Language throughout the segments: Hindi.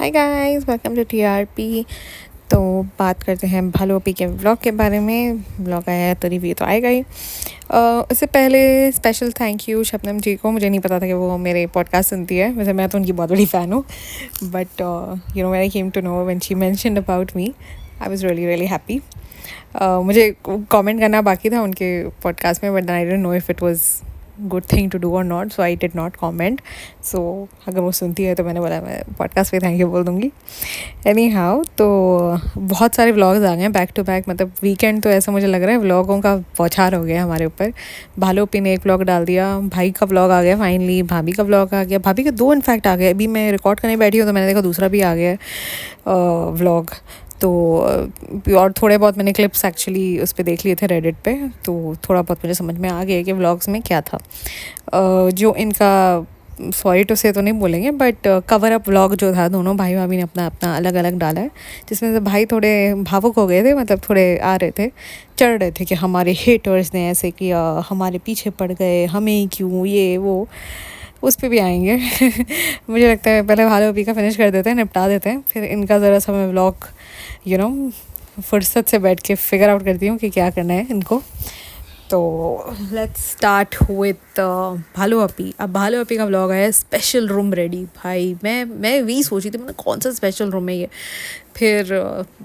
Hi guys, welcome to TRP. तो बात करते हैं भालू पी के व्लॉग के बारे में। व्लॉग आया है तो रिव्यू तो आएगा ही। उससे पहले स्पेशल थैंक यू शबनम जी को। मुझे नहीं पता था कि वो मेरे पॉडकास्ट सुनती है। वैसे मैं तो उनकी बहुत बड़ी फ़ैन हूँ, but when I came to know when she mentioned about me, I was really really happy. मुझे कमेंट करना बाकी था उनके पॉडकास्ट में, but I don't know if it was good thing to do और not, so I did not comment. So अगर वो सुनती है तो मैंने बोला मैं पॉडकास्ट पे थैंक यू बोल दूँगी। एनी हाउ, तो बहुत सारे व्लॉग्स आ गए हैं बैक टू बैक। मतलब वीकेंड तो ऐसा मुझे लग रहा है व्लॉगों का बौछार हो गया हमारे ऊपर। भालू पी ने एक व्लॉग डाल दिया, भाई का व्लॉग आ गया फाइनली, भाभी का व्लॉग आ गया, भाभी के दो इनफैक्ट आ गए। अभी मैं रिकॉर्ड करने बैठी हूँ तो मैंने देखा दूसरा भी आ गया है व्लॉग। तो और थोड़े बहुत मैंने क्लिप्स एक्चुअली उस पर देख लिए थे रेडिट पे, तो थोड़ा बहुत मुझे समझ में आ गया कि व्लॉग्स में क्या था। जो इनका सॉरी टू से तो नहीं बोलेंगे, बट कवर अप व्लॉग जो था, दोनों भाई भाभी ने अपना अपना अलग अलग डाला है, जिसमें से भाई थोड़े भावुक हो गए थे। मतलब थोड़े आ रहे थे, चढ़ रहे थे कि हमारे हेटर्स ने ऐसे किया, हमारे पीछे पड़ गए, हमें क्यों, ये वो। उस पे भी आएंगे। मुझे लगता है पहले भालू पी का फिनिश कर देते हैं, निपटा देते हैं, फिर इनका ज़रा सा मैं व्लॉग फुर्सत से बैठ के फिगर आउट करती हूँ कि क्या करना है इनको। तो लेट्स स्टार्ट विथ भालू अपी। अब भालू अपी का व्लॉग आया स्पेशल रूम रेडी। भाई मैं वही सोची थी, मैंने कौन सा स्पेशल रूम है ये। फिर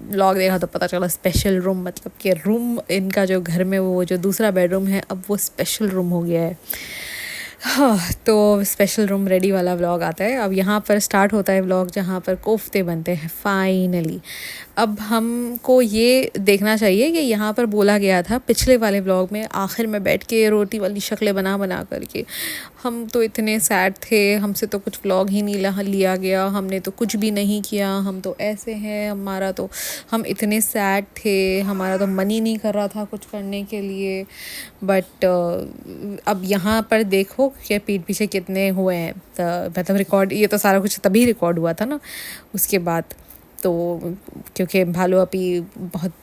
व्लॉग देखा तो पता चला स्पेशल रूम मतलब कि रूम इनका जो घर में वो जो दूसरा बेडरूम है, अब वो स्पेशल रूम हो गया है। हाँ, तो स्पेशल रूम रेडी वाला व्लॉग आता है। अब यहाँ पर स्टार्ट होता है व्लॉग जहाँ पर कोफ्ते बनते हैं फाइनली। अब हमको ये देखना चाहिए कि यहाँ पर बोला गया था पिछले वाले व्लॉग में, आखिर में बैठ के रोटी वाली शक्लें बना बना करके हम तो इतने सैड थे, हमसे तो कुछ व्लॉग ही नहीं लिया गया, हमने तो कुछ भी नहीं किया, हम तो ऐसे हैं, हम इतने सैड थे, हमारा तो मन ही नहीं कर रहा था कुछ करने के लिए। बट अब यहाँ पर देखो कि पीठ पीछे कितने हुए हैं। मतलब रिकॉर्ड, ये तो सारा कुछ तभी रिकॉर्ड हुआ था ना उसके बाद। तो क्योंकि भालू अपी बहुत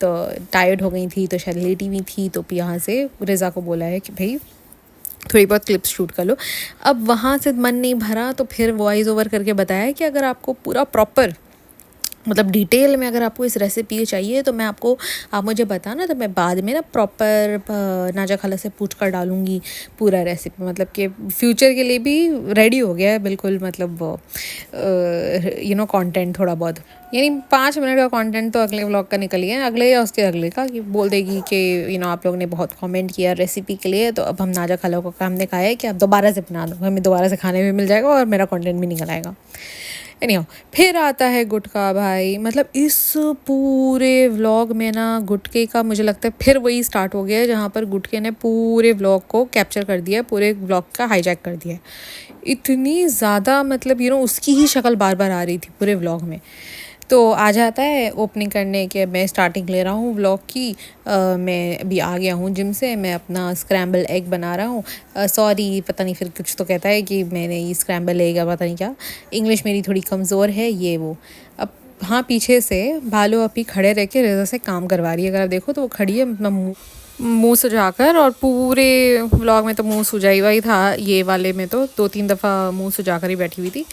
टायर्ड हो गई थी, तो शायद लेटी हुई थी, तो यहाँ से रिज़ा को बोला है कि भाई थोड़ी बहुत क्लिप्स शूट कर लो। अब वहाँ से मन नहीं भरा तो फिर वॉइस ओवर करके बताया कि अगर आपको पूरा प्रॉपर मतलब डिटेल में अगर आपको इस रेसिपी चाहिए तो आप मुझे बताना, तो मैं बाद में ना प्रॉपर नाजा खाला से पूछ कर डालूँगी पूरा रेसिपी। मतलब कि फ्यूचर के लिए भी रेडी हो गया है बिल्कुल। मतलब कंटेंट थोड़ा बहुत, यानी 5 मिनट का कंटेंट तो अगले व्लॉग का निकल गया, अगले या उसके अगले का, कि बोल देगी कि आप लोग ने बहुत कमेंट किया रेसिपी के लिए, तो अब हम नाजा खाला को हमने कहा है कि आप दोबारा से बना दो, हमें दोबारा से खाने भी मिल जाएगा और मेरा कंटेंट भी निकल आएगा। एनीहाउ, फिर आता है गुटका। भाई मतलब इस पूरे व्लॉग में ना गुटके का मुझे लगता है फिर वही स्टार्ट हो गया है जहाँ पर गुटके ने पूरे व्लॉग को कैप्चर कर दिया, पूरे व्लॉग का हाईजैक कर दिया। इतनी ज़्यादा मतलब उसकी ही शक्ल बार बार आ रही थी पूरे व्लॉग में। तो आ जाता है ओपनिंग करने के, मैं स्टार्टिंग ले रहा हूँ व्लॉग की। मैं अभी आ गया हूँ जिम से, मैं अपना स्क्रैम्बल एग बना रहा हूँ। सॉरी, पता नहीं फिर कुछ तो कहता है कि मैंने ये स्क्रैम्बल एग, पता नहीं क्या, इंग्लिश मेरी थोड़ी कमज़ोर है ये वो। अब हाँ, पीछे से भालू अपी खड़े रह के रिज़ा से काम करवा रही है। अगर आप देखो तो वो खड़ी है अपना मुंह सुजाकर, और पूरे व्लॉग में तो मुंह सुजा हुआ ही था, ये वाले में तो 2-3 दफ़ा मुंह सुजाकर ही बैठी हुई थी।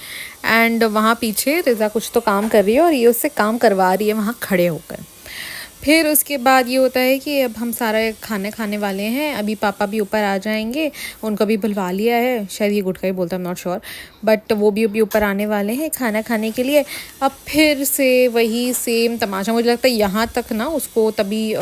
एंड वहाँ पीछे रिज़ा कुछ तो काम कर रही है और ये उससे काम करवा रही है वहाँ खड़े होकर। फिर उसके बाद ये होता है कि अब हम सारे खाने वाले हैं, अभी पापा भी ऊपर आ जाएंगे, उनको भी बुलवा लिया है, शायद ये गुटका ही बोलता है, I am not sure, but वो भी अभी ऊपर आने वाले हैं खाना खाने के लिए। अब फिर से वही सेम तमाशा। मुझे लगता है यहाँ तक ना उसको तभी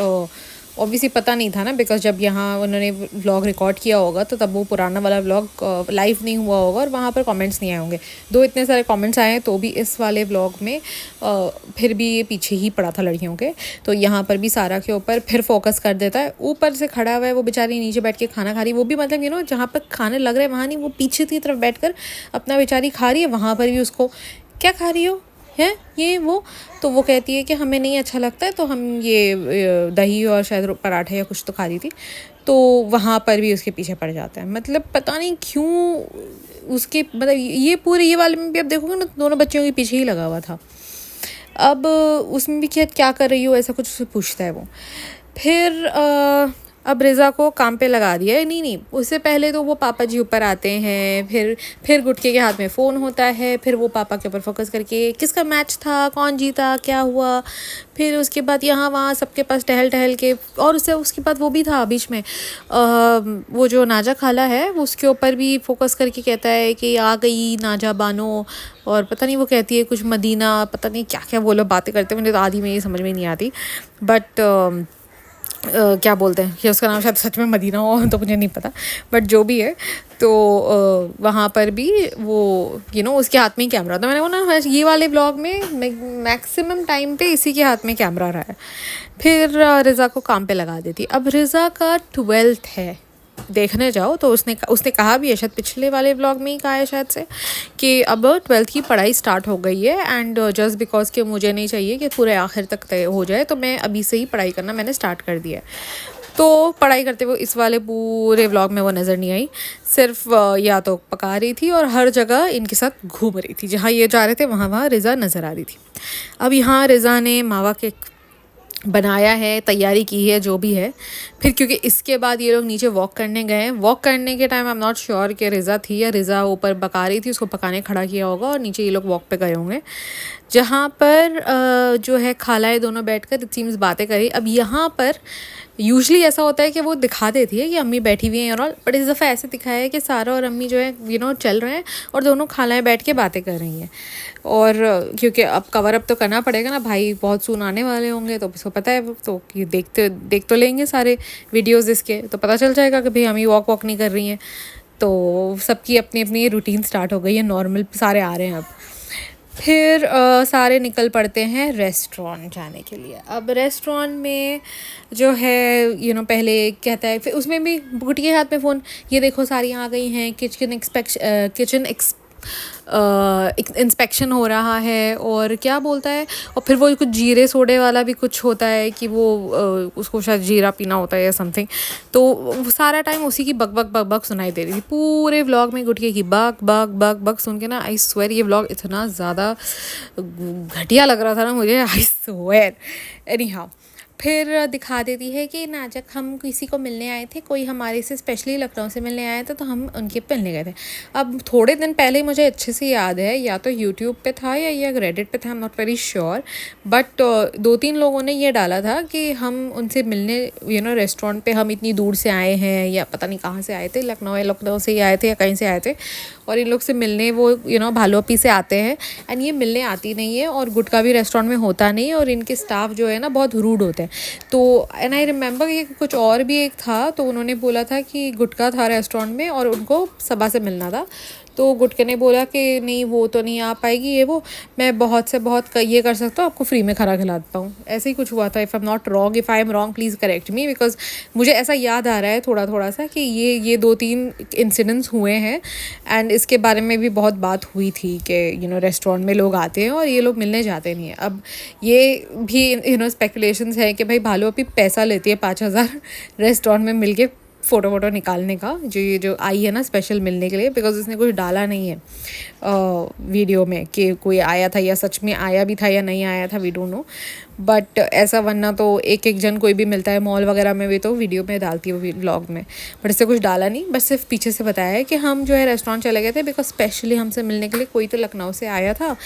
ऑब्वियसली पता नहीं था ना, बिकॉज जब यहाँ उन्होंने व्लॉग रिकॉर्ड किया होगा तो तब वो पुराना वाला व्लॉग लाइव नहीं हुआ होगा और वहाँ पर कमेंट्स नहीं आए होंगे। दो इतने सारे कमेंट्स आए हैं तो भी इस वाले व्लॉग में फिर भी ये पीछे ही पड़ा था लड़कियों के। तो यहाँ पर भी सारा के ऊपर फिर फोकस कर देता है। ऊपर से खड़ा हुआ है वो बेचारी, नीचे बैठ के खाना खा रही है, वो भी मतलब जहाँ पर खाने लग रहे हैं वहाँ नहीं, वो पीछे की तरफ बैठ कर अपना बेचारी खा रही है। वहाँ पर भी उसको, क्या खा रही हो है ये वो, तो वो कहती है कि हमें नहीं अच्छा लगता है, तो हम ये दही और शायद पराठा या कुछ तो खा रही थी, तो वहाँ पर भी उसके पीछे पड़ जाता है। मतलब पता नहीं क्यों उसके, मतलब ये पूरे ये वाले में भी आप देखोगे ना, दोनों बच्चियों के पीछे ही लगा हुआ था। अब उसमें भी क्या कर रही हो ऐसा कुछ उससे पूछता है वो। फिर अब रिज़ा को काम पे लगा दिया है। नहीं नहीं, उससे पहले तो वो पापा जी ऊपर आते हैं, फिर गुटके के हाथ में फ़ोन होता है, फिर वो पापा के ऊपर फोकस करके किसका मैच था, कौन जीता, क्या हुआ, फिर उसके बाद यहाँ वहाँ सबके पास टहल टहल के, और उसके बाद वो भी था बीच में वो जो नाजा खाला है उसके ऊपर भी फोकस करके कहता है कि आ गई नाजा बानो, और पता नहीं वो कहती है कुछ मदीना, पता नहीं क्या क्या वो लोग बातें करते हैं, मुझे तो आधी में ये समझ में नहीं आती, बट क्या बोलते हैं कि उसका नाम शायद सच में मदीना हो तो मुझे नहीं पता, बट जो भी है तो वहाँ पर भी वो उसके हाथ में ही कैमरा था। मैंने वो ना ये वाले ब्लॉग में मैक्सिमम टाइम पे इसी के हाथ में कैमरा रहा है। फिर रिज़ा को काम पे लगा देती। अब रिज़ा का 12th है, देखने जाओ तो उसने कहा भी है, शायद पिछले वाले व्लॉग में ही कहा है शायद से, कि अब 12th की पढ़ाई स्टार्ट हो गई है, एंड जस्ट बिकॉज कि मुझे नहीं चाहिए कि पूरे आखिर तक तय हो जाए, तो मैं अभी से ही पढ़ाई करना मैंने स्टार्ट कर दिया है। तो पढ़ाई करते हुए इस वाले पूरे व्लॉग में वो नज़र नहीं आई, सिर्फ या तो पका रही थी और हर जगह इनके साथ घूम रही थी, जहाँ ये जा रहे थे वहाँ रिज़ा नज़र आ रही थी। अब यहाँ रिज़ा ने मावा केक बनाया है, तैयारी की है, जो भी है। फिर क्योंकि इसके बाद ये लोग नीचे वॉक करने गए, वॉक करने के time I am not sure कि रिज़ा थी या रिज़ा ऊपर पका रही थी, उसको पकाने खड़ा किया होगा और नीचे ये लोग वॉक पे गए होंगे, जहाँ पर जो है खालाएँ दोनों बैठकर इट सीम्स बातें करी। अब यहाँ पर यूजुअली ऐसा होता है कि वो दिखा देती है कि अम्मी बैठी हुई हैं और ऑल, बट इस दफ़ा ऐसे दिखाया है कि सारा और अम्मी जो है चल रहे हैं और दोनों खालाएँ बैठ के बातें कर रही हैं। और क्योंकि अब कवर अप तो करना पड़ेगा ना, भाई बहुत सून आने वाले होंगे, तो उसको पता है तो कि देख तो लेंगे सारे वीडियोज़ इसके, तो पता चल जाएगा कि भाई अम्मी वॉक नहीं कर रही हैं। तो सबकी अपनी अपनी रूटीन स्टार्ट हो गई है, नॉर्मल सारे आ रहे हैं अब। फिर सारे निकल पड़ते हैं रेस्टोरेंट जाने के लिए। अब रेस्टोरेंट में जो है पहले कहता है, फिर उसमें भी गुटी के हाथ में फ़ोन, ये देखो सारी आ गई हैं, किचन इंस्पेक्शन हो रहा है, और क्या बोलता है, और फिर वो कुछ जीरे सोडे वाला भी कुछ होता है कि वो उसको शायद जीरा पीना होता है या समथिंग, तो वो सारा टाइम उसी की बक बक बक बक सुनाई दे रही थी पूरे व्लॉग में, गुटके की बक बक बक बक सुन के ना, आई स्वेयर ये व्लॉग इतना ज़्यादा घटिया लग रहा था ना मुझे, आई स्वेयर। एनी हाउ, फिर दिखा देती है कि नाजक हम किसी को मिलने आए थे, कोई हमारे से स्पेशली लखनऊ से मिलने आया था, तो हम उनके मिलने गए थे। अब थोड़े दिन पहले मुझे अच्छे से याद है, या तो यूट्यूब पे था या रेडिट पे था, I am not very sure, but 2-3 लोगों ने ये डाला था कि हम उनसे मिलने रेस्टोरेंट पे हम इतनी दूर से आए हैं, या पता नहीं कहाँ से आए थे, लखनऊ से ही आए थे या कहीं से आए थे, और इन लोग से मिलने वो भालुपी से आते हैं, एंड ये मिलने आती नहीं है, और गुटका भी रेस्टोरेंट में होता नहीं है, और इनके स्टाफ जो है ना बहुत रूड होते हैं। तो एंड आई रिमेंबर कि कुछ और भी एक था, तो उन्होंने बोला था कि गुटका था रेस्टोरेंट में और उनको सबा से मिलना था, तो गुटके ने बोला कि नहीं वो तो नहीं आ पाएगी, ये वो मैं बहुत से बहुत ये कर सकता हूँ, आपको फ्री में खाना खिला देता हूँ। ऐसे ही कुछ हुआ था, if I am not wrong, if I am wrong please correct me, because मुझे ऐसा याद आ रहा है थोड़ा थोड़ा सा कि ये 2-3 इंसिडेंट्स हुए हैं, एंड इसके बारे में भी बहुत बात हुई थी कि रेस्टोरेंट में लोग आते हैं और ये लोग मिलने जाते नहीं हैं। अब ये भी स्पेकुलेशंस है कि भाई भालू अभी पैसा लेती है 5,000 रेस्टोरेंट में मिल के फ़ोटो नहीं का, जो आई है ना स्पेशल मिलने के लिए, बिकॉज उसने कुछ डाला नहीं है वीडियो में कि कोई आया था या सच में आया भी था या नहीं आया था, वी डोंट नो, बट ऐसा वरना तो एक जन कोई भी मिलता है मॉल वगैरह में भी तो वीडियो में डालती है व्लॉग में, बट इससे कुछ डाला नहीं, बस सिर्फ पीछे से बताया है कि हम जो है रेस्टोरेंट चले गए थे बिकॉज स्पेशली हमसे मिलने के लिए कोई तो लखनऊ से आया था,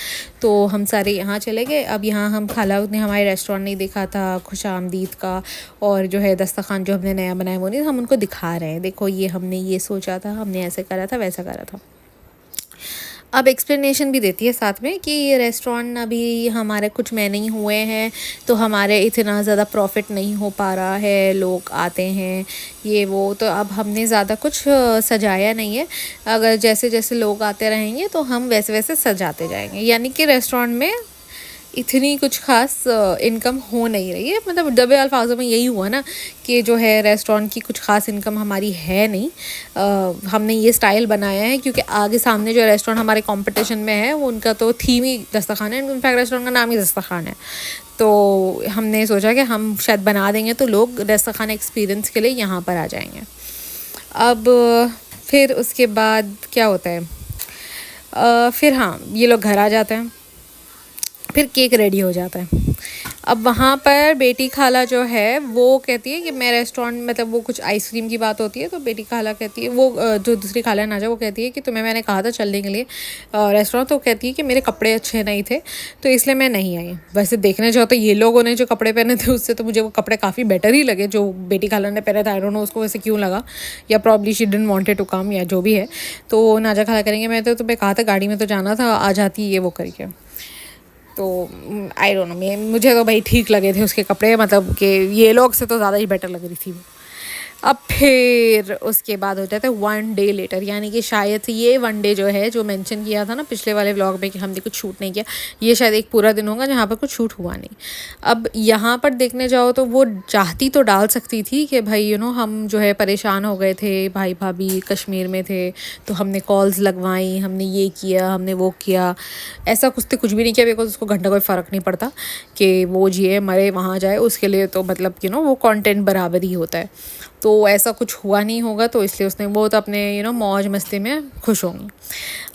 तो हम सारे यहाँ चले गए। अब यहाँ हम खाला ने हमारे रेस्टोरेंट नहीं देखा था खुश आमदीद का, और जो है दस्तरखान जो हमने नया बनाया वो नहीं, हम उनको दिखा रहे हैं, देखो ये हमने ये सोचा था, हमने ऐसे करा था वैसा करा था। अब एक्सप्लेनेशन भी देती है साथ में कि ये रेस्टोरेंट अभी हमारे कुछ महीने ही हुए हैं, तो हमारे इतना ज़्यादा प्रॉफिट नहीं हो पा रहा है, लोग आते हैं ये वो, तो अब हमने ज़्यादा कुछ सजाया नहीं है, अगर जैसे जैसे लोग आते रहेंगे तो हम वैसे वैसे सजाते जाएंगे, यानी कि रेस्टोरेंट में इतनी कुछ खास इनकम हो नहीं रही है, मतलब दबे अल्फाजों में यही हुआ ना कि जो है रेस्टोरेंट की कुछ खास इनकम हमारी है नहीं। हमने ये स्टाइल बनाया है क्योंकि आगे सामने जो रेस्टोरेंट हमारे कंपटीशन में है वो उनका तो थीम ही दस्तरखान है, इनफैक्ट रेस्टोरेंट का नाम ही दस्तरखान है, तो हमने सोचा कि हम शायद बना देंगे तो लोग दस्तरखान एक्सपीरियंस के लिए यहाँ पर आ जाएंगे। अब फिर उसके बाद क्या होता है, फिर हाँ ये लोग घर आ जाते हैं, फिर केक रेडी हो जाता है। अब वहाँ पर बेटी खाला जो है वो कहती है कि मैं रेस्टोरेंट, मतलब वो कुछ आइसक्रीम की बात होती है, तो बेटी खाला कहती है, वो जो दूसरी खाला है नाजा, वो कहती है कि तुम्हें मैंने कहा था चलने के लिए रेस्टोरेंट, तो कहती है कि मेरे कपड़े अच्छे नहीं थे तो इसलिए मैं नहीं आई। वैसे देखने जाओ तो ये लोगों ने जो कपड़े पहने थे उससे तो मुझे वो कपड़े काफ़ी बेटर ही लगे जो बेटी खाला ने पहने थे। आई डोंट नो उसको वैसे क्यों लगा, या probably she didn't wanted to come, या जो भी है। तो नाजा खाला करेंगे मैं तो तुम्हें कहा था गाड़ी में तो जाना था, आ जाती ये वो करके। तो आई डोंट नो, मुझे तो भाई ठीक लगे थे उसके कपड़े, मतलब कि ये लोग से तो ज़्यादा ही बेटर लग रही थी वो। अब फिर उसके बाद हो जाता है 1 डे लेटर, यानी कि शायद से ये 1 डे जो है, जो मेंशन किया था ना पिछले वाले व्लॉग में कि हमने कुछ शूट नहीं किया, ये शायद एक पूरा दिन होगा जहाँ पर कुछ शूट हुआ नहीं। अब यहाँ पर देखने जाओ तो वो चाहती तो डाल सकती थी कि भाई हम जो है परेशान हो गए थे, भाई भाभी कश्मीर में थे तो हमने कॉल्स लगवाई, हमने ये किया, हमने वो किया। ऐसा कुछ भी नहीं किया, बिकॉज उसको घंटा कोई फ़र्क नहीं पड़ता कि वो जिए मरे वहाँ जाए, उसके लिए तो मतलब वो कंटेंट बराबर ही होता है। तो ऐसा कुछ हुआ नहीं होगा, तो इसलिए उसने वो तो अपने मौज मस्ती में खुश होंगी।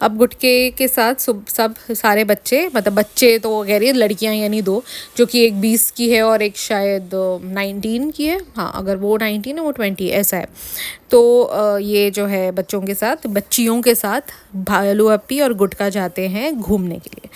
अब गुटके के साथ सब सारे बच्चे, मतलब बच्चे तो कह रही है लड़कियां, यानी 2, जो कि एक 20 की है और एक शायद 19 की है। हाँ, अगर वो 19 है वो 20 ऐसा है। तो ये जो है बच्चियों के साथ भालू अपी और गुटका जाते हैं घूमने के लिए।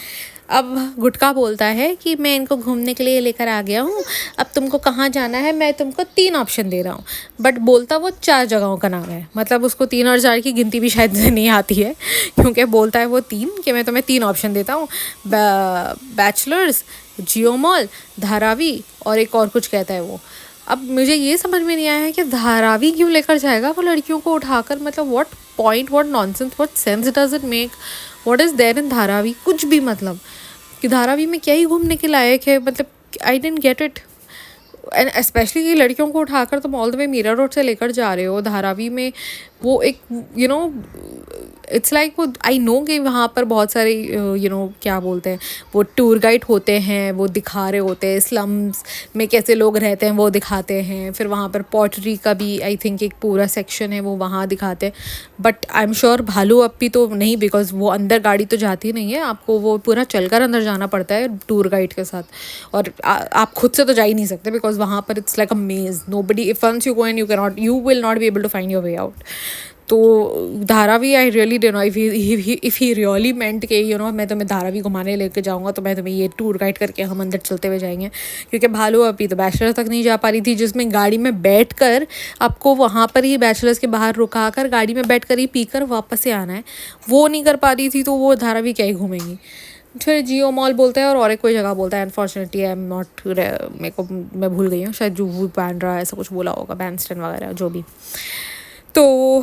अब गुटका बोलता है कि मैं इनको घूमने के लिए लेकर आ गया हूँ, अब तुमको कहाँ जाना है, मैं तुमको 3 ऑप्शन दे रहा हूँ। बट बोलता वो 4 जगहों का नाम है, मतलब उसको 3 और 4 की गिनती भी शायद नहीं आती है, क्योंकि बोलता है वो 3 कि मैं तुम्हें 3 ऑप्शन देता हूँ, बैचलर्स, जियो मॉल, धारावी और एक और कुछ कहता है वो। अब मुझे ये समझ में नहीं आया है कि धारावी क्यों लेकर जाएगा वो लड़कियों को उठाकर, मतलब what point, what nonsense, what sense does it make, what is there in Dharavi, कुछ भी, मतलब कि धारावी में क्या ही घूमने के लायक है, मतलब I didn't get it. And specially ये लड़कियों को उठाकर तुम all the way Mira Road से लेकर जा रहे हो धारावी में। वो एक इट्स लाइक वो, आई नो कि वहाँ पर बहुत सारे क्या बोलते हैं, वो टूर गाइड होते हैं, वो दिखा रहे होते हैं स्लम्स में कैसे लोग रहते हैं, वो दिखाते हैं। फिर वहाँ पर पॉटरी का भी आई थिंक एक पूरा सेक्शन है, वो वहाँ दिखाते हैं। बट आई एम श्योर भालू अपी तो नहीं, बिकॉज वो अंदर गाड़ी तो जाती नहीं है, आपको वो पूरा चलकर अंदर जाना पड़ता है टूर गाइड के साथ। और आप खुद से तो जा ही नहीं सकते, बिकॉज वहाँ पर it's like a maze, nobody, if once you go and you will not be able to find your way out. तो Dharavi, I really don't know if he really meant के मैं तुम्हें धारावी घुमाने लेके जाऊँगा, तो मैं तुम्हें ये टूर गाइड करके हम अंदर चलते हुए जाएंगे। क्योंकि भालू अपी तो बैचलर्स तक नहीं जा पा रही थी, जिसमें गाड़ी में बैठ कर आपको वहाँ पर ही बैचलर्स के बाहर रुका कर गाड़ी में बैठ कर ही पी कर वापस से आना है, वो नहीं कर पा रही थी, तो वो धारावी क्या ही घूमेंगी। फिर जियो मॉल बोलता है और एक कोई जगह बोलता है, अनफॉर्चुनेटली आई एम नॉट, मैं भूल गई हूँ, शायद जूहू बैंड्रा ऐसा कुछ बोला होगा, बैंडस्टैंड वगैरह जो भी। तो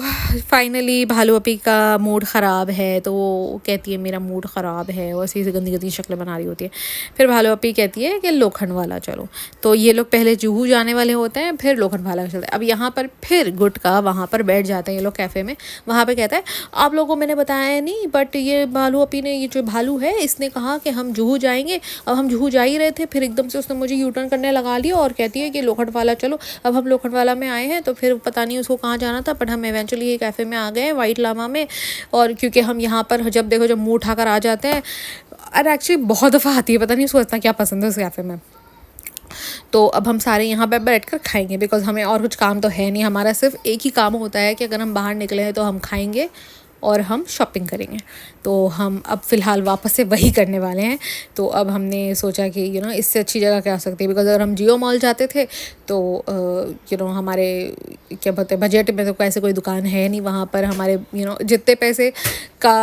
फाइनली भालू अपी का मूड ख़राब है, तो वो कहती है मेरा मूड ख़राब है, और ऐसी गंदी गंदी शक्लें बना रही होती है। फिर भालू अपी कहती है कि लोखंड वाला चलो। तो ये लोग पहले जूहू जाने वाले होते हैं, फिर लोखंड वाला चलते हैं। अब यहाँ पर फिर गुटका वहाँ पर बैठ जाते हैं ये लोग कैफ़े में। वहाँ पर कहता है आप लोगों को मैंने बताया नहीं, बट ये भालू अपी ने, ये जो भालू है इसने कहा कि हम जूहू जाएंगे। अब हम जूहू जा ही रहे थे, फिर एकदम से उसने मुझे यू टर्न करने लगा लिया और कहती है कि लोखंड वाला चलो। अब हम लोखंड वाला में आए हैं, तो फिर पता नहीं उसको कहाँ जाना था, बट हम इवेंचुअली ये कैफ़े में आ गए वाइट लामा में। और क्योंकि हम यहाँ पर जब देखो जब मुँह उठाकर आ जाते हैं, और एक्चुअली बहुत दफ़ा आती है, पता नहीं उसको इतना क्या पसंद है उस कैफ़े में। तो अब हम सारे यहाँ पर बैठ कर खाएंगे, बिकॉज हमें और कुछ काम तो है नहीं, हमारा सिर्फ एक ही काम होता है कि अगर हम बाहर निकले हैं तो हम खाएंगे और हम शॉपिंग करेंगे। तो हम अब फ़िलहाल वापस से वही करने वाले हैं। तो अब हमने सोचा कि इससे अच्छी जगह क्या हो सकती है, बिकॉज अगर हम जियो मॉल जाते थे तो हमारे क्या बोलते हैं बजट में तो ऐसे कोई दुकान है नहीं वहाँ पर। हमारे जितने पैसे का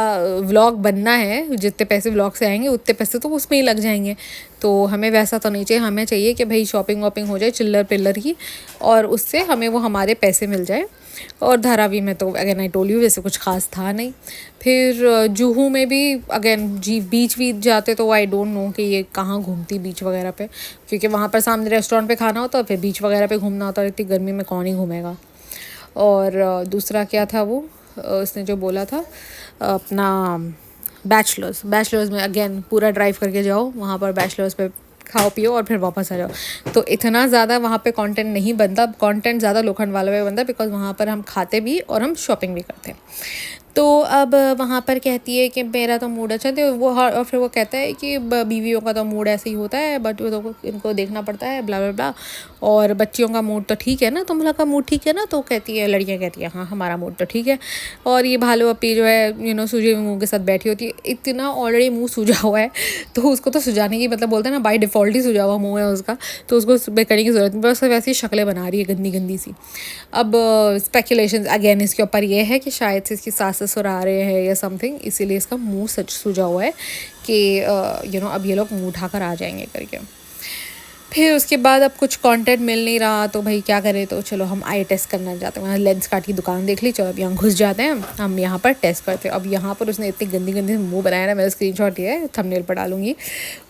व्लॉग बनना है, जितने पैसे व्लॉग से आएंगे उतने पैसे तो उसमें ही लग जाएंगे। तो हमें वैसा तो नहीं चाहिए, हमें चाहिए कि भाई शॉपिंग वॉपिंग हो जाए चिल्लर पिल्लर की, और उससे हमें वो हमारे पैसे मिल जाए। और धारावी में तो अगेन आई टोल्ड यू वैसे कुछ खास था नहीं। फिर जूहू में भी अगेन बीच वीच जाते, तो आई डोंट नो कि ये कहाँ घूमती बीच वगैरह पे, क्योंकि वहाँ पर सामने रेस्टोरेंट पे खाना होता, फिर बीच वगैरह पे घूमना होता, और इतनी गर्मी में कौन ही घूमेगा। और दूसरा क्या था वो उसने जो बोला था अपना बैचलर्स में अगेन पूरा ड्राइव करके जाओ, वहाँ पर बैचलर्स पे खाओ पियो और फिर वापस आ जाओ। तो इतना ज़्यादा वहाँ पे कंटेंट नहीं बनता, कंटेंट ज़्यादा लोखंड वाला में बनता है, बिकॉज वहाँ पर हम खाते भी और हम शॉपिंग भी करते हैं। तो अब वहाँ पर कहती है कि मेरा तो मूड अच्छा, तो वो और फिर वो कहता है कि बीवियों का तो मूड ऐसे ही होता है, बट वो तो इनको देखना पड़ता है, ब्ला ब्ला ब्ला, और बच्चियों का मूड तो ठीक है ना, तुम लोग का मूड ठीक है ना। तो कहती है, लड़कियाँ कहती है हाँ हमारा मूड तो ठीक है। और ये भालू अपी जो है सूजे हुए मुँह के साथ बैठी होती है, इतना ऑलरेडी मुँह सूजा हुआ है, तो उसको तो सुजाने की मतलब बोलते हैं ना बाय डिफ़ॉल्ट ही सूजा हुआ मुँह है उसका, तो उसको करने की ज़रूरत नहीं, बस वैसी शक्लें बना रही है गंदी गंदी सी। अब स्पेकुलेशंस अगेन इसके ऊपर ये है कि शायद से इसकी सास ससुर आ रहे हैं या समथिंग, इसीलिए इसका मुंह सच सूजा हुआ है कि अब ये लोग मुंह उठाकर आ जाएंगे करके। फिर उसके बाद अब कुछ कंटेंट मिल नहीं रहा, तो भाई क्या करें, तो चलो हम आई टेस्ट करना चाहते हैं। वहाँ लेंस कार्ट की दुकान देख ली, चलो अब यहाँ घुस जाते हैं, हम यहाँ पर टेस्ट करते हैं। अब यहाँ पर उसने इतनी गंदी गंदी मुंह बनाया ना, मेरा स्क्रीनशॉट ये है, थंबनेल पर डालूंगी।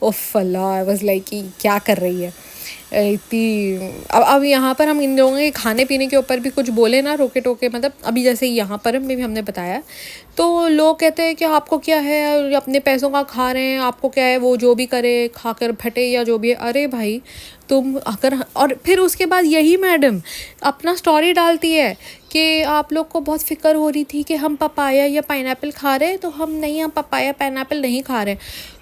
ओफ अल्लाह, आई वाज लाइक कि क्या कर रही है इतनी। अब यहाँ पर हम इन लोगों के खाने पीने के ऊपर भी कुछ बोले ना रोके टोके, मतलब अभी जैसे यहाँ पर भी हमने बताया, तो लोग कहते हैं कि आपको क्या है, अपने पैसों का खा रहे हैं, आपको क्या है, वो जो भी करे खाकर फटे या जो भी है। अरे भाई तुम अगर, और फिर उसके बाद यही मैडम अपना स्टोरी डालती है कि आप लोग को बहुत फ़िक्र हो रही थी कि हम पपाया या पाइनएप्पल खा रहे हैं, तो हम नहीं, हम पपाया पाइनएप्पल नहीं खा रहे।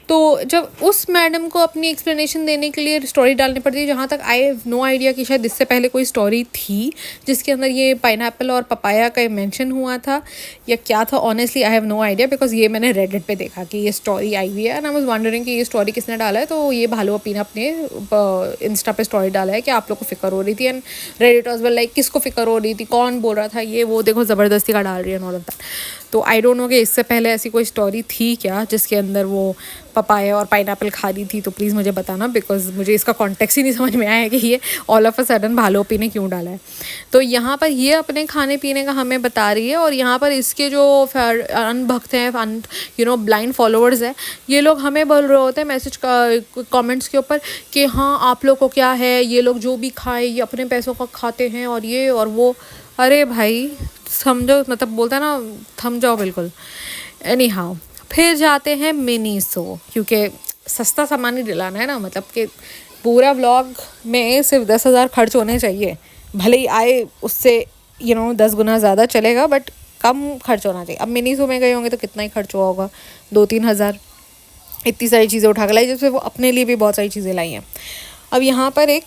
तो जब उस मैडम को अपनी एक्सप्लेनेशन देने के लिए स्टोरी डालनी पड़ती है, जहाँ तक आई हैव नो आइडिया कि शायद इससे पहले कोई स्टोरी थी जिसके अंदर ये पाइनएप्पल और पपाया का मेंशन हुआ था या क्या था, honestly I have no idea, because ये मैंने रेडिट पे देखा कि ये स्टोरी आई हुई है, एंड आई वाज वंडरिंग कि ये स्टोरी किसने डाला है। तो ये भालू अपी ने अपने इंस्टा पे स्टोरी डाला है कि आप लोग को फिक्र हो रही थी, and Reddit was well like किसको फिक्र हो रही थी, कौन बोल रहा था, ये वो देखो ज़बरदस्ती का डाल रही है, ऑल ऑफ दैट। तो आई डोंट नो कि इससे पहले ऐसी कोई स्टोरी थी क्या जिसके अंदर वो पपाया और पाइनएप्पल खा रही थी, तो प्लीज़ मुझे बताना, बिकॉज मुझे इसका कॉन्टेक्स्ट ही नहीं समझ में आया कि ये ऑल ऑफ अ सडन भालू अपी ने क्यों डाला है। तो यहाँ पर ये अपने खाने पीने का हमें बता रही है, और यहाँ पर इसके जो अनभक्त हैं, ब्लाइंड फॉलोअर्स हैं, ये लोग हमें बोल रहे होते हैं मैसेज का कमेंट्स के ऊपर कि हाँ आप लोग को क्या है, ये लोग जो भी खाए ये अपने पैसों का खाते हैं और ये और वो। अरे भाई समझो, मतलब बोलता है ना, थम जाओ बिल्कुल। एनी हाउ, फिर जाते हैं मिनीसो, क्योंकि सस्ता सामान ही दिलाना है ना, मतलब कि पूरा व्लॉग में सिर्फ 10,000 खर्च होने चाहिए, भले ही आए उससे 10 गुना ज़्यादा चलेगा, बट कम खर्च होना चाहिए। अब मिनीसो में गए होंगे तो कितना ही खर्च हुआ होगा, 2-3 हज़ार, इतनी सारी चीज़ें उठा कर लाई, जैसे वो अपने लिए भी बहुत सारी चीज़ें लाई हैं। अब यहाँ पर एक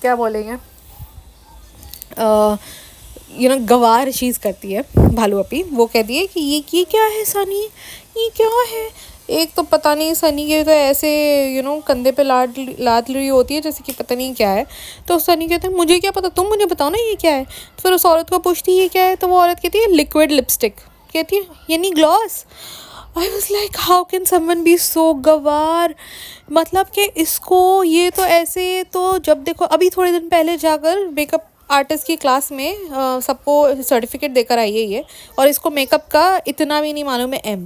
क्या बोलेंगे गवार चीज़ करती है भालू अपी, वो कहती है कि ये क्या है सनी, ये क्या है। एक तो पता नहीं सनी के तो ऐसे कंधे पे लाद रही होती है जैसे कि पता नहीं क्या है। तो सनी कहता है मुझे क्या पता, तुम मुझे बताओ ना ये क्या है। तो फिर उस औरत को पूछती है ये क्या है, तो वो औरत कहती है लिक्विड लिपस्टिक, कहती है यानी gloss. I was like how can someone be so गवार, मतलब कि इसको ये तो ऐसे, तो जब देखो अभी थोड़े दिन पहले जाकर मेकअप आर्टिस्ट की क्लास में सबको सर्टिफिकेट देकर आई है ये, और इसको मेकअप का इतना भी नहीं मालूम है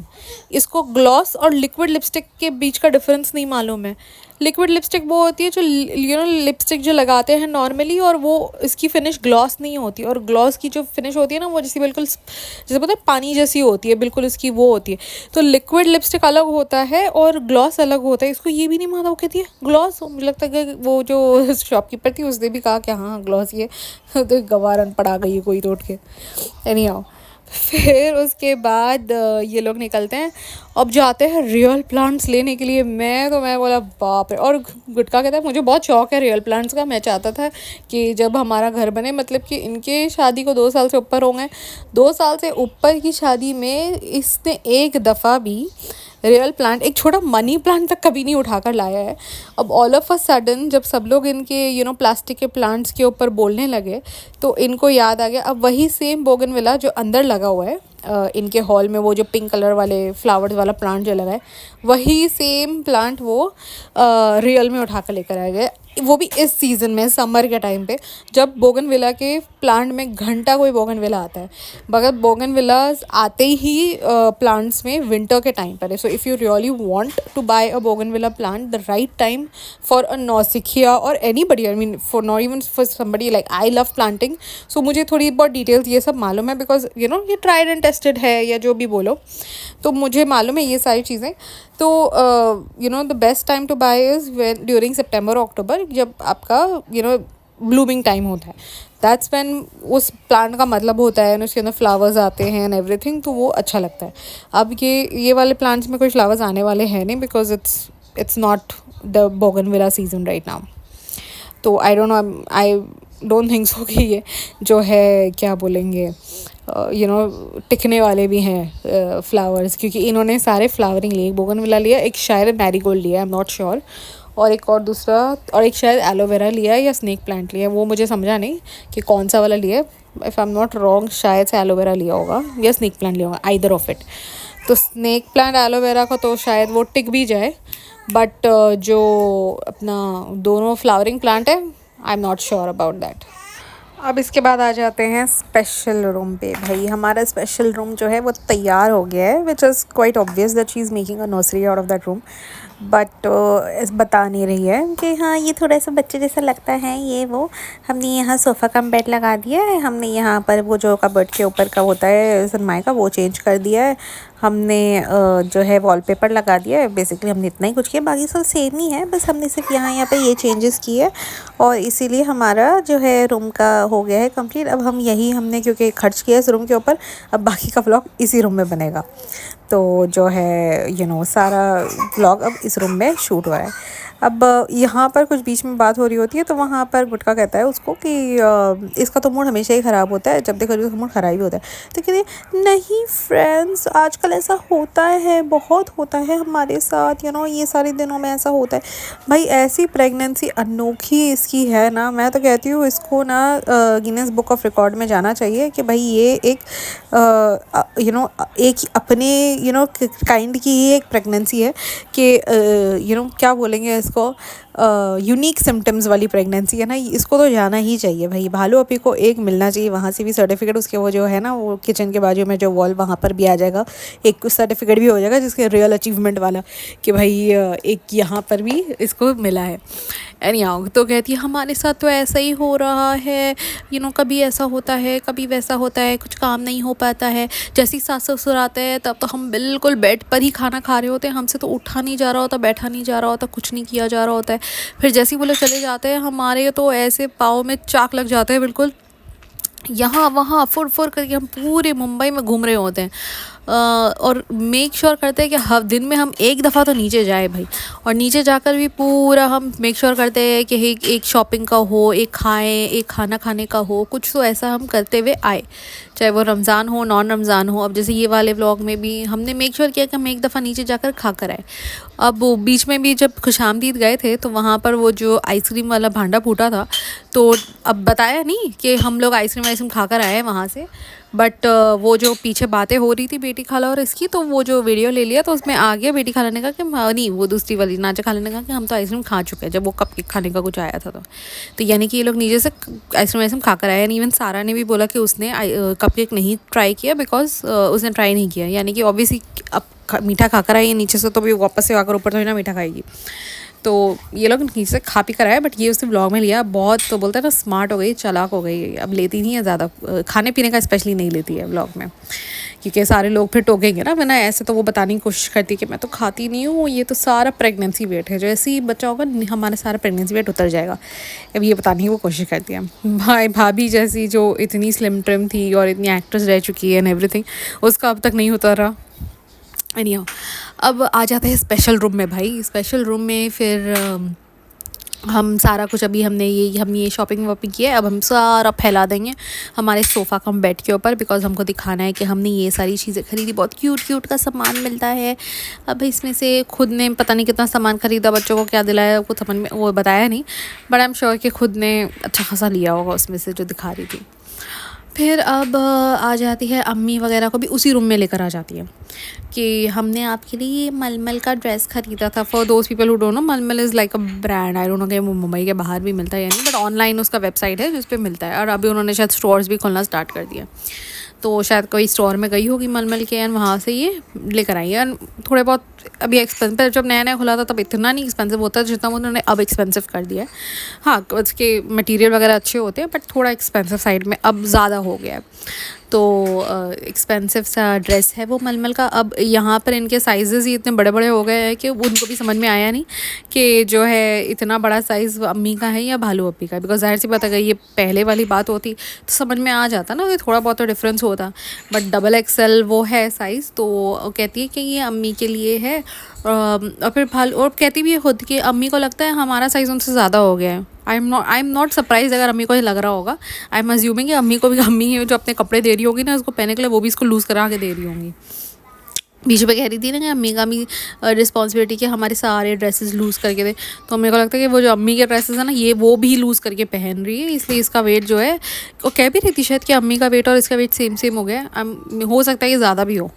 इसको ग्लॉस और लिक्विड लिपस्टिक के बीच का डिफरेंस नहीं मालूम है। लिक्विड लिपस्टिक वो होती है जो लिपस्टिक जो लगाते हैं नॉर्मली, और वो इसकी फिनिश ग्लॉस नहीं होती, और ग्लॉस की जो फिनिश होती है ना वो जैसी बिल्कुल जैसे पता है पानी जैसी होती है, बिल्कुल इसकी वो होती है। तो लिक्विड लिपस्टिक अलग होता है और ग्लॉस अलग होता है, इसको ये भी नहीं मालूम, वो कहती है ग्लॉस। मुझे लगता है कि वो जो शॉपकीपर थी उसने भी कहा कि हाँ ग्लॉस ये तो गवारन पड़ा गई है कोई तो उठ के। एनी हाउ, फिर उसके बाद ये लोग निकलते हैं, अब जाते हैं रियल प्लांट्स लेने के लिए। मैं बोला बाप रे, और गुटका कहता है मुझे बहुत शौक है रियल प्लांट्स का, मैं चाहता था कि जब हमारा घर बने, मतलब कि इनके शादी को 2 साल से ऊपर हो गए, 2 साल से ऊपर की शादी में इसने एक दफ़ा भी रियल प्लांट, एक छोटा मनी प्लांट तक कभी नहीं उठाकर लाया है। अब ऑल ऑफ अ सडन जब सब लोग इनके प्लास्टिक के प्लांट्स के ऊपर बोलने लगे, तो इनको याद आ गया अब वही सेम बोगनविला जो अंदर लगा हुआ है इनके हॉल में, वो जो पिंक कलर वाले फ्लावर्स वाला प्लांट जो लगा है, वही सेम प्लांट वो रियल में उठा कर लेकर आ गए, वो भी इस सीज़न में समर के टाइम पे, जब बोगनविला के प्लांट में घंटा कोई बोगनविला आता है। मगर बोगनविलास आते ही प्लांट्स में विंटर के टाइम पर है। So if you really want to buy a bougainvillea plant, the right time for a नौसिखिया और anybody, I mean for not even for somebody like I love planting, so मुझे थोड़ी बहुत डिटेल्स ये सब मालूम है, बिकॉज ये ट्राइड एंड टेस्टेड है या जो भी बोलो, तो मुझे मालूम है ये सारी चीज़ें। तो the best time to buy is during सितंबर अक्टूबर, जब आपका ब्लूमिंग टाइम होता है, दैट्स व्हेन उस प्लांट का मतलब होता है, उसके अंदर फ्लावर्स आते हैं एंड एवरीथिंग, तो वो अच्छा लगता है। अब ये वाले प्लांट्स में कोई फ्लावर्स आने वाले हैं नहीं, because it's not the bougainvillea season right now. तो आई डोंट थिंक सो कि ये जो है क्या बोलेंगे टिकने वाले भी हैं फ्लावर्स, क्योंकि इन्होंने सारे फ्लावरिंग लिए, एक बोगनविला लिया, एक शायद मैरीगोल्ड लिया, आई एम नॉट श्योर, और एक और दूसरा, और एक शायद एलोवेरा लिया है या स्नेक प्लांट लिया है, वो मुझे समझा नहीं कि कौन सा वाला लिया है। If I am not wrong शायद से एलोवेरा लिया होगा या स्नेक प्लांट लिया होगा, आइदर ऑफ इट। तो स्नेक प्लांट एलोवेरा का तो शायद वो टिक भी जाए, बट जो अपना दोनों फ्लावरिंग प्लांट है, I am not sure about that. अब इसके बाद आ जाते हैं स्पेशल रूम पे। भाई हमारा स्पेशल रूम जो है वो तैयार हो गया है, which is quite obvious that she is making a nursery out of that room, but बता नहीं रही है कि हाँ ये थोड़ा सा बच्चे जैसा लगता है ये वो। हमने यहाँ सोफ़ा कम बेड लगा दिया है, हमने यहाँ पर वो जो कबर्ड के ऊपर का होता है सनमाई का वो चेंज कर दिया है, हमने जो है वॉलपेपर लगा दिया है। बेसिकली हमने इतना ही कुछ किया, बाकी सब सेम ही है, बस हमने सिर्फ यहाँ पे ये चेंजेस किए और इसीलिए हमारा जो है रूम का हो गया है कंप्लीट। अब हम यही हमने क्योंकि खर्च किया इस रूम के ऊपर, अब बाकी का व्लॉग इसी रूम में बनेगा। तो जो है सारा व्लॉग अब इस रूम में शूट हो रहा है। अब यहाँ पर कुछ बीच में बात हो रही होती है, तो वहाँ पर गुटका कहता है उसको कि इसका तो मूड हमेशा ही ख़राब होता है, जब देखो मूड ख़राब ही होता है। तो कहते हैं नहीं फ्रेंड्स, आजकल ऐसा होता है, बहुत होता है हमारे साथ, ये सारे दिनों में ऐसा होता है। भाई ऐसी प्रेगनेंसी अनोखी इसकी है ना, मैं तो कहती हूँ इसको ना गिनेस बुक ऑफ रिकॉर्ड में जाना चाहिए कि भाई ये एक एक अपने काइंड की ही एक प्रेगनेंसी है कि क्या बोलेंगे इसको, यूनिक सिम्टम्स वाली प्रेगनेंसी है ना। इसको तो जाना ही चाहिए भाई। भालू अपी को एक मिलना चाहिए वहाँ से भी सर्टिफिकेट, उसके वो जो है ना वो किचन के बाजू में जो वॉल वहाँ पर भी आ जाएगा, एक कुछ सर्टिफिकेट भी हो जाएगा जिसके रियल अचीवमेंट वाला कि भाई एक यहाँ पर भी इसको मिला है। एनीहाउ तो कहती है हमारे साथ तो ऐसा ही हो रहा है, कभी ऐसा होता है कभी वैसा होता है, कुछ काम नहीं हो पाता है। जैसे ही सास ससुर आते हैं तब तो हम बिल्कुल बेड पर ही खाना खा रहे होते हैं, हमसे तो उठा नहीं जा रहा होता, बैठा नहीं जा रहा होता, कुछ नहीं किया जा रहा होता है। फिर जैसे ही वो लोग चले जाते हैं हमारे तो ऐसे पाँव में चाक लग जाते हैं, बिल्कुल यहाँ वहाँ फुर फुर करके हम पूरे मुंबई में घूम रहे होते हैं। और मेक श्योर करते हैं कि हर दिन में हम एक दफ़ा तो नीचे जाए भाई, और नीचे जाकर भी पूरा हम मेक श्योर करते हैं कि एक शॉपिंग का हो, एक खाएं, एक खाना खाने का हो, कुछ तो ऐसा हम करते हुए आए, चाहे वो रमज़ान हो नॉन रमज़ान हो। अब जैसे ये वाले व्लॉग में भी हमने मेक श्योर किया कि हम एक दफ़ा नीचे जाकर खा कर आए। अब वो बीच में भी जब खुशामदीद गए थे तो वहाँ पर वो जो आइसक्रीम वाला भांडा फूटा था, तो अब बताया नहीं कि हम लोग आइसक्रीम खा कर आए हैं वहाँ से, बट वो जो पीछे बातें हो रही थी बेटी खाला और इसकी, तो वो जो वीडियो ले लिया तो उसमें आ गया बेटी खाला ने कहा कि नहीं, वो दूसरी वाली नाजा खाला ने कहा कि हम तो आइसक्रीम खा चुके हैं जब वो कपकेक खाने का कुछ आया था। तो यानी कि ये लोग नीचे से आइसक्रीम खा कर आए। एंड इवन सारा ने भी बोला कि उसने कपकेक नहीं ट्राई किया बिकॉज उसने ट्राई नहीं किया, यानी कि ऑब्वियसली अब मीठा खा कर आई नीचे से तो भी वापस से आकर ऊपर तो ना मीठा खाएगी। तो ये लोग नीचे से खा पी कर आए, बट ये उसने व्लॉग में लिया। बहुत तो बोलते हैं ना स्मार्ट हो गई, चालाक हो गई, अब लेती नहीं है ज़्यादा खाने पीने का, स्पेशली नहीं लेती है व्लॉग में, क्योंकि सारे लोग फिर टोकेंगे ना। वरना ऐसे तो वो बताने की कोशिश करती है कि मैं तो खाती नहीं हूँ, ये तो सारा प्रेगनेंसी वेट है, जो ऐसे ही बच्चा होगा हमारा सारा प्रेगनेंसी वेट उतर जाएगा। अब ये बताने की वो कोशिश करती है। भाई भाभी जैसी जो इतनी स्लिम ट्रिम थी और इतनी एक्ट्रेस रह चुकी है एंड एवरीथिंग, उसका अब तक नहीं उतर रहा। एनीहाउ अब आ जाते हैं स्पेशल रूम में। भाई स्पेशल रूम में फिर हम सारा कुछ अभी हम ये शॉपिंग वॉपिंग किया है, अब हम सारा फैला देंगे हमारे सोफ़ा कम बेड के ऊपर, बिकॉज हमको दिखाना है कि हमने ये सारी चीज़ें खरीदी। बहुत क्यूट का सामान मिलता है। अब इसमें से खुद ने पता नहीं कितना सामान खरीदा, बच्चों को क्या दिलाया कुछ समझ में वो बताया नहीं, बट आई एम श्योर कि खुद ने अच्छा खासा लिया होगा उसमें से जो दिखा रही थी। फिर अब आ जाती है अम्मी वगैरह को भी उसी रूम में लेकर आ जाती है कि हमने आपके लिए मलमल का ड्रेस ख़रीदा था। For those people who don't know, Malmal is like a brand, I don't know कि वो मुंबई के बाहर भी मिलता है या नहीं, बट ऑनलाइन उसका वेबसाइट है जिस पे मिलता है, और अभी उन्होंने शायद स्टोर्स भी खोलना स्टार्ट कर दिया। तो शायद कोई स्टोर में गई होगी मलमल के, एंड वहाँ से ये लेकर आई है। थोड़े बहुत अभी एक्सपेंसिव, जब नया नया खुला था तब इतना नहीं एक्सपेंसिव होता जितना उन्होंने अब एक्सपेंसिव कर दिया है। हाँ, उसके मटेरियल वगैरह अच्छे होते हैं, बट थोड़ा एक्सपेंसिव साइड में अब ज़्यादा हो गया है। तो एक्सपेंसिव सा ड्रेस है वो मलमल का। अब यहाँ पर इनके साइज़ ही इतने बड़े बड़े हो गए हैं कि उनको भी समझ में आया नहीं कि जो है इतना बड़ा साइज़ अम्मी का है या भालू अप्पी का, बिकॉज ज़ाहिर सी बात अगर ये पहले वाली बात होती तो समझ में आ जाता ना, थोड़ा बहुत तो डिफरेंस होता। बट डबल एक्सएल वो है साइज़, तो कहती है कि ये अम्मी के लिए है। और फिर भालू, और कहती भी खुद कि अम्मी को लगता है हमारा साइज़ उनसे ज़्यादा हो गया है। आई एम नॉट सरप्राइज अगर अम्मी को ये लग रहा होगा। आई एम अज्यूमिंग कि अम्मी को भी, अम्मी जो अपने कपड़े दे रही होगी ना उसको पहनने के लिए, वो भी इसको लूज़ करा के दे रही होंगी। बीच में कह रही थी ना कि अम्मी का भी रिस्पॉन्सिबिलिटी कि हमारे सारे ड्रेसेस लूज़ करके दे, तो मेरे को लगता है कि वो जो अम्मी के ड्रेसेस है ना ये वो भी लूज़ करके पहन रही है, इसलिए इसका वेट जो है, वो कह भी रही थी शायद कि अम्मी का वेट और इसका वेट सेम सेम हो गया। हो सकता है कि ज़्यादा भी हो।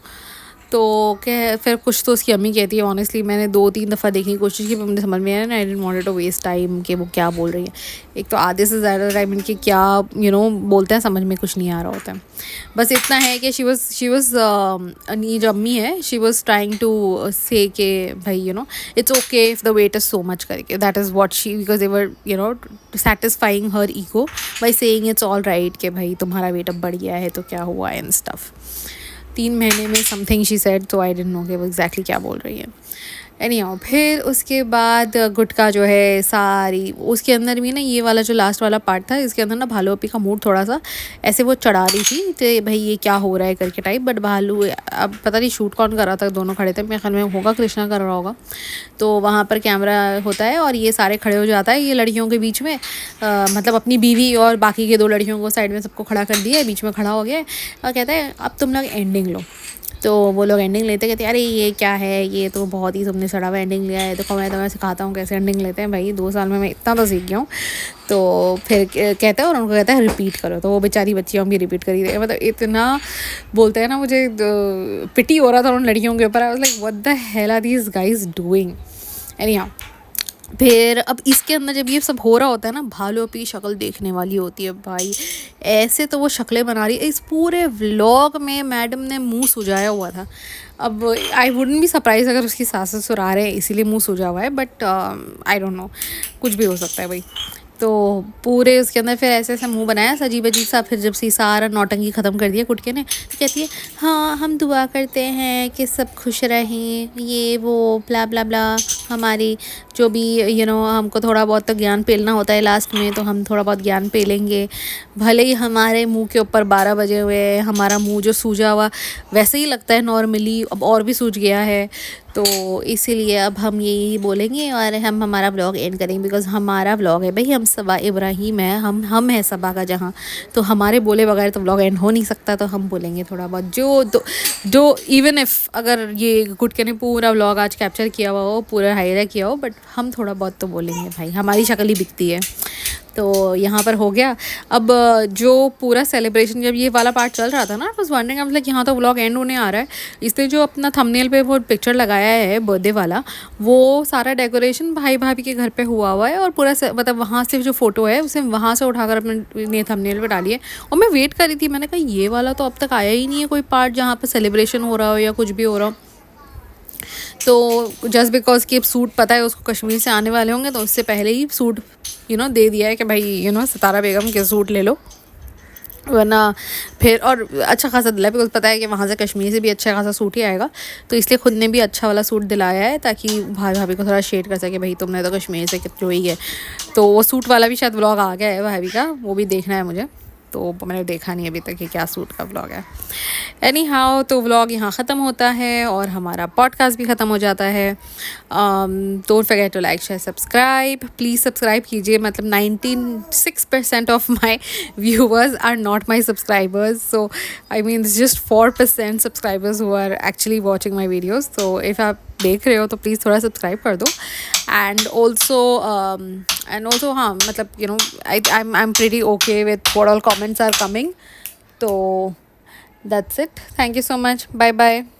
तो क्या फिर कुछ तो उसकी अम्मी कहती है। ऑनेस्टली मैंने 2-3 दफ़ा देखने की कोशिश की, पर मुझे समझ में आया ना, I didn't want to waste time कि वो क्या बोल रही है। एक तो आधे से ज़्यादा टाइम इनके क्या बोलते हैं समझ में कुछ नहीं आ रहा होता है। बस इतना है कि शी वाज ये जो अम्मी है, she was trying to say कि भाई it's okay if the weight is so much करके, that is what she, because they were satisfying her ego by saying it's all right कि भाई तुम्हारा वेट अब बढ़ गया है तो क्या हुआ एंड स्टफ। 3 महीने में समथिंग शी सेड, तो आई डिडंट नो कि वो एग्जैक्टली क्या बोल रही है। एनीहाउ फिर उसके बाद गुटका जो है सारी, उसके अंदर भी ना ये वाला जो लास्ट वाला पार्ट था, इसके अंदर ना भालू अप्पी का मूड थोड़ा सा ऐसे वो चढ़ा रही थी कि भाई ये क्या हो रहा है करके टाइप। बट भालू, अब पता नहीं शूट कौन कर रहा था, दोनों खड़े थे, मेरे ख्याल में होगा कृष्णा कर रहा होगा। तो वहाँ पर कैमरा होता है और ये सारे खड़े हो जाता है ये लड़कियों के बीच में, मतलब अपनी बीवी और बाकी के 2 लड़कियों को साइड में सबको खड़ा कर दिया है, बीच में खड़ा हो गया है और कहता है अब तुम लोग एंडिंग लो। तो वो लोग एंडिंग लेते, कहते अरे ये क्या है, ये तो बहुत ही तुमने सड़ा हुआ एंडिंग लिया है, तो मैं तुम्हें सिखाता हूँ कैसे एंडिंग लेते हैं। भाई 2 साल में मैं इतना तो सीख गया हूँ। तो फिर कहता है और उनको कहता है रिपीट करो, तो वो बेचारी बच्चियों भी रिपीट करी थी। मतलब इतना बोलते हैं ना, मुझे पिटी हो रहा था उन लड़कियों के ऊपर। I was like what the hell are these guys doing. Anyhow फिर अब इसके अंदर जब ये सब हो रहा होता है ना, भालू अप्पी की शक्ल देखने वाली होती है भाई। ऐसे तो वो शक्लें बना रही है, इस पूरे व्लॉग में मैडम ने मुंह सुजाया हुआ था। अब आई वुडंट बी सरप्राइज अगर उसकी सास ससुर आ रहे हैं इसीलिए मुंह सुजा हुआ है, बट आई डोंट नो, कुछ भी हो सकता है भाई। तो पूरे उसके अंदर फिर ऐसे ऐसे मुंह बनाया अजीब अजीब सा। फिर जब सी सारा नौटंकी ख़त्म कर दिया गुटके ने, तो कहती है हाँ हम दुआ करते हैं कि सब खुश रहें, ये वो ब्ला ब्ला ब्ला, हमारी जो भी हमको थोड़ा बहुत तो ज्ञान पेलना होता है लास्ट में, तो हम थोड़ा बहुत ज्ञान पेलेंगे। भले ही हमारे मुंह के ऊपर 12 बजे हुए, हमारा मुंह जो सूजा हुआ वैसे ही लगता है नॉर्मली, अब और भी सूज गया है, तो इसीलिए अब हम यही बोलेंगे और हम हमारा व्लॉग एंड करेंगे, बिकॉज हमारा व्लॉग है भाई, हम सबा इब्राहिम है, हम हैं सबा का जहाँ, तो हमारे बोले बगैर तो व्लॉग एंड हो नहीं सकता। तो हम बोलेंगे थोड़ा बहुत जो इवन इफ़ अगर ये गुटके ने पूरा व्लॉग आज कैप्चर किया हुआ हो, पूरा हाईलाइट किया हो, बट हम थोड़ा बहुत तो बोलेंगे भाई, हमारी शक्ल ही बिकती है। तो यहाँ पर हो गया। अब जो पूरा सेलिब्रेशन जब ये वाला पार्ट चल रहा था ना, बस वंडरिंग अब लाइक यहाँ तो व्लॉग एंड होने आ रहा है, इसलिए जो अपना थंबनेल पे वो पिक्चर लगाया है बर्थडे वाला, वो सारा डेकोरेशन भाई भाभी के घर पे हुआ है। और पूरा मतलब वहाँ से जो फ़ोटो है उसे वहाँ से उठाकर अपने थंबनेल पे डाली है। और मैं वेट कर रही थी, मैंने कहा ये वाला तो अब तक आया ही नहीं है कोई पार्ट जहाँ पर सेलिब्रेशन हो रहा हो या कुछ भी हो रहा हो। तो जस्ट बिकॉज कि अब सूट पता है उसको कश्मीर से आने वाले होंगे, तो उससे पहले ही सूट दे दिया है कि भाई सितारा बेगम के सूट ले लो, वरना फिर और अच्छा खासा दिलाया, बिकॉज पता है कि वहाँ से कश्मीर से भी अच्छा खासा सूट ही आएगा, तो इसलिए खुद ने भी अच्छा वाला सूट दिलाया है ताकि भाई भाभी को थोड़ा शेड कर सके, भाई तुमने तो कश्मीर से कितना ही है। तो वो सूट वाला भी शायद व्लॉग आ गया है भाभी का, वो भी देखना है मुझे, तो मैंने देखा नहीं अभी तक कि क्या सूट का व्लॉग है। एनी हाउ तो व्लॉग यहाँ ख़त्म होता है और हमारा पॉडकास्ट भी ख़त्म हो जाता है। Don't forget to like share subscribe, please subscribe कीजिए। मतलब 96% of my viewers are not my subscribers, so I mean just 4% subscribers who are actually watching my videos. तो इफ़ आप देख रहे हो तो प्लीज़ थोड़ा सब्सक्राइब कर दो। एंड ऑल्सो हाँ, मतलब I am pretty okay with what all comments are coming. तो that's it. Thank you so much. Bye bye.